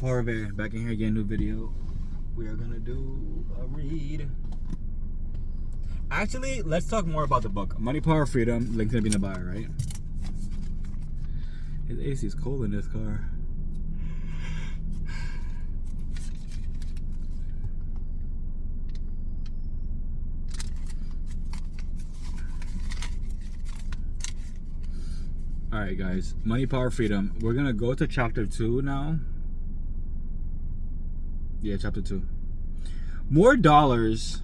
Harvey, back in here again, new video. We are gonna do a read. Actually, let's talk more about the book. Money, Power, Freedom. Link's gonna be in the bio, right? His AC is cold in this car. Alright guys, Money, Power, Freedom. We're gonna go to chapter 2 now. Yeah, chapter 2. More dollars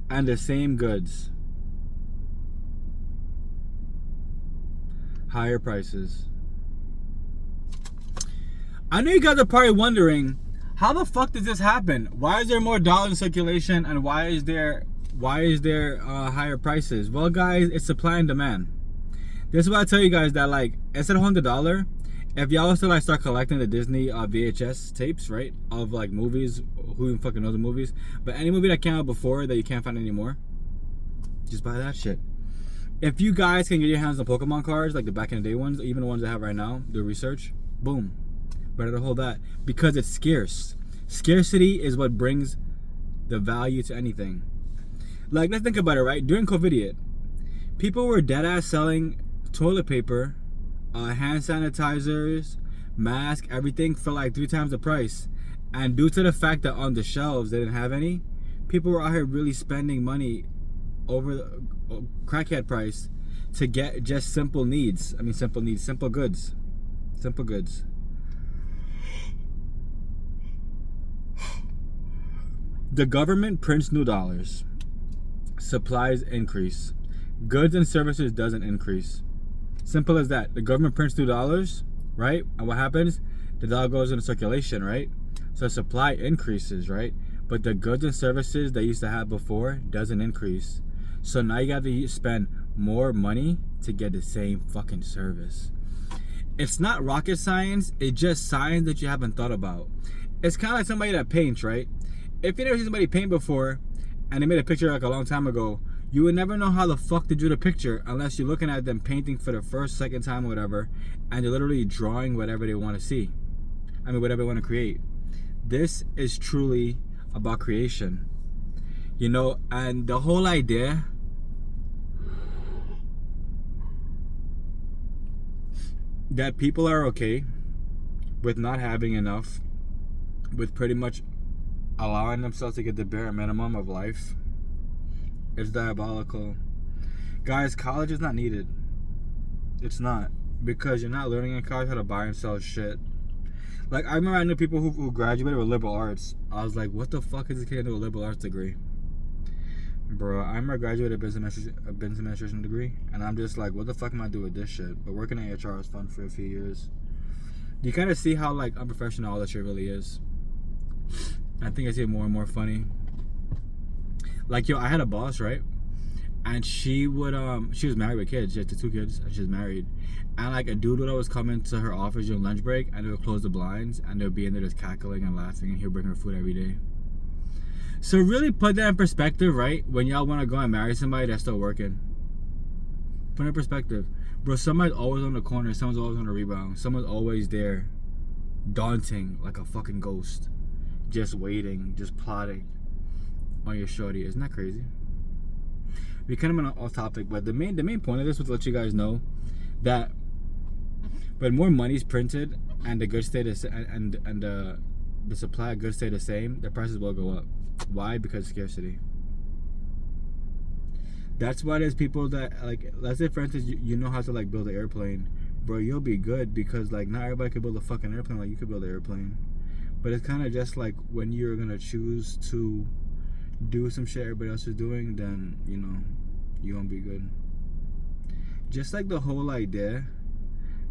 and the same goods. Higher prices. I know you guys are probably wondering, how the fuck does this happen? Why is there more dollars in circulation and why is there higher prices? Well guys, it's supply and demand. This is why I tell you guys that, like, instead of $100, if y'all was to like start collecting the Disney VHS tapes, right, of like movies, who even fucking knows the movies, but any movie that came out before that you can't find anymore, just buy that shit. If you guys can get your hands on Pokemon cards, like the back in the day ones, even the ones I have right now, do research, boom, better to hold that, because it's scarce. Scarcity is what brings the value to anything. Like, let's think about it, right? During COVID, people were dead ass selling toilet paper, hand sanitizers, masks, everything for like 3 times the price. And due to the fact that on the shelves they didn't have any, people were out here really spending money over the crackhead price to get just simple needs. I mean, simple needs, simple goods. Simple goods. The government prints new dollars. Supplies increase. Goods and services doesn't increase. Simple as that. The government prints $2, right? And what happens? The dollar goes into circulation, right? So supply increases, right? But the goods and services they used to have before doesn't increase. So now you got to spend more money to get the same fucking service. It's not rocket science. It's just science that you haven't thought about. It's kind of like somebody that paints, right? If you never seen somebody paint before and they made a picture like a long time ago, you would never know how the fuck they drew the picture unless you're looking at them painting for the first, second time or whatever, and they're literally drawing whatever they want to see. I mean, whatever they want to create. This is truly about creation. You know, and the whole idea that people are okay with not having enough, with pretty much allowing themselves to get the bare minimum of life, it's diabolical. Guys, college is not needed. It's not. Because you're not learning in college how to buy and sell shit. Like, I remember I knew people who graduated with liberal arts. I was like, what the fuck is this kid gonna do a liberal arts degree? Bro, I remember I graduated a business administration degree. And I'm just like, what the fuck am I doing with this shit? But working at HR was fun for a few years. You kind of see how, like, unprofessional all that shit really is. I think I see it more and more funny. Like, yo, I had a boss, right? And she would, she was married with kids. She had 2 kids, and she was married. And, like, a dude would always come into her office during lunch break, and they would close the blinds, and they would be in there just cackling and laughing, and he'll bring her food every day. So really put that in perspective, right? When y'all want to go and marry somebody that's still working. Put it in perspective. Bro, somebody's always on the corner. Someone's always on the rebound. Someone's always there. Daunting, like a fucking ghost. Just waiting, just plotting on your shorty. Isn't that crazy? We kind of went off topic, but the main point of this was to let you guys know that when more money's printed and the goods stay the supply of goods stay the same, the prices will go up. Why? Because of scarcity. That's why there's people that, like, let's say for instance you know how to like build an airplane, bro. You'll be good because like not everybody could build a fucking airplane like you could build an airplane. But it's kind of just like when you're gonna choose to do some shit everybody else is doing, then, you know, you won't be good. Just like the whole idea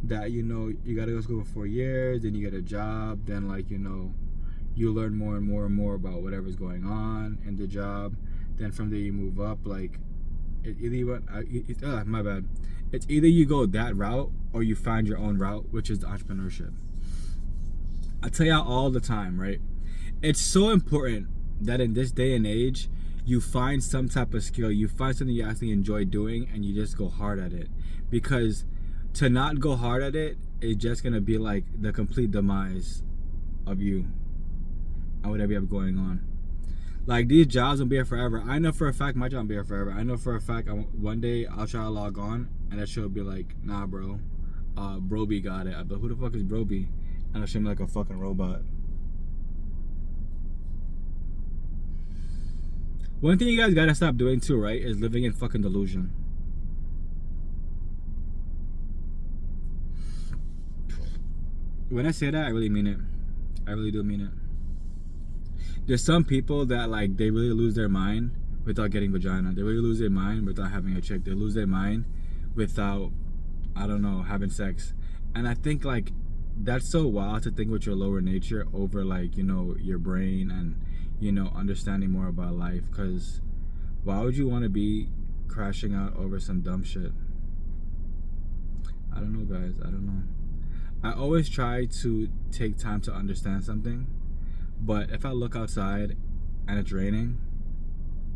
that, you know, you gotta go to school for 4 years, then you get a job, then, like, you know, you learn more and more and more about whatever's going on in the job. Then from there you move up. Like, it's either you go that route or you find your own route, which is the entrepreneurship. I tell y'all all the time, right? It's so important that in this day and age, you find some type of skill, you find something you actually enjoy doing, and you just go hard at it. Because to not go hard at it is just gonna be like the complete demise of you and whatever you have going on. Like, these jobs will be here forever. I know for a fact my job will be here forever. I know for a fact one day I'll try to log on and that shit will be like, nah, bro, Broby got it. But who the fuck is Broby? And I'll show me like a fucking robot. One thing you guys gotta stop doing too, right, is living in fucking delusion. When I say that, I really mean it. I really do mean it. There's some people that, like, they really lose their mind without getting vagina. They really lose their mind without having a chick. They lose their mind without, I don't know, having sex. And I think, like, that's so wild to think with your lower nature over, like, you know, your brain and, you know, understanding more about life. Because why would you want to be crashing out over some dumb shit? I don't know, guys. I don't know. I always try to take time to understand something. But if I look outside and it's raining,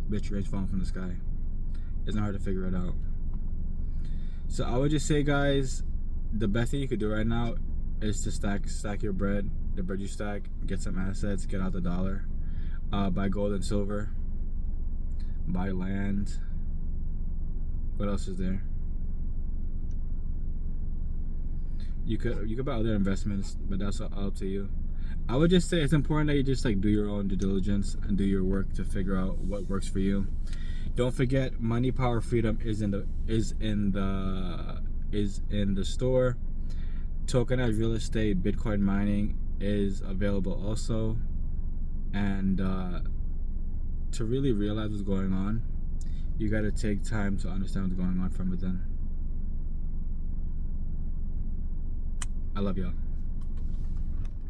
bitch, rain's falling from the sky. It's not hard to figure it out. So I would just say, guys, the best thing you could do right now is to stack your bread, the bread you stack, get some assets, get out the dollar, buy gold and silver, buy land. What else is there? You could buy other investments, but that's all up to you. I would just say it's important that you just like do your own due diligence and do your work to figure out what works for you. Don't forget, money, power, freedom is in the store. Tokenized real estate, Bitcoin mining is available also. And to really realize what's going on, you got to take time to understand what's going on from within. I love y'all.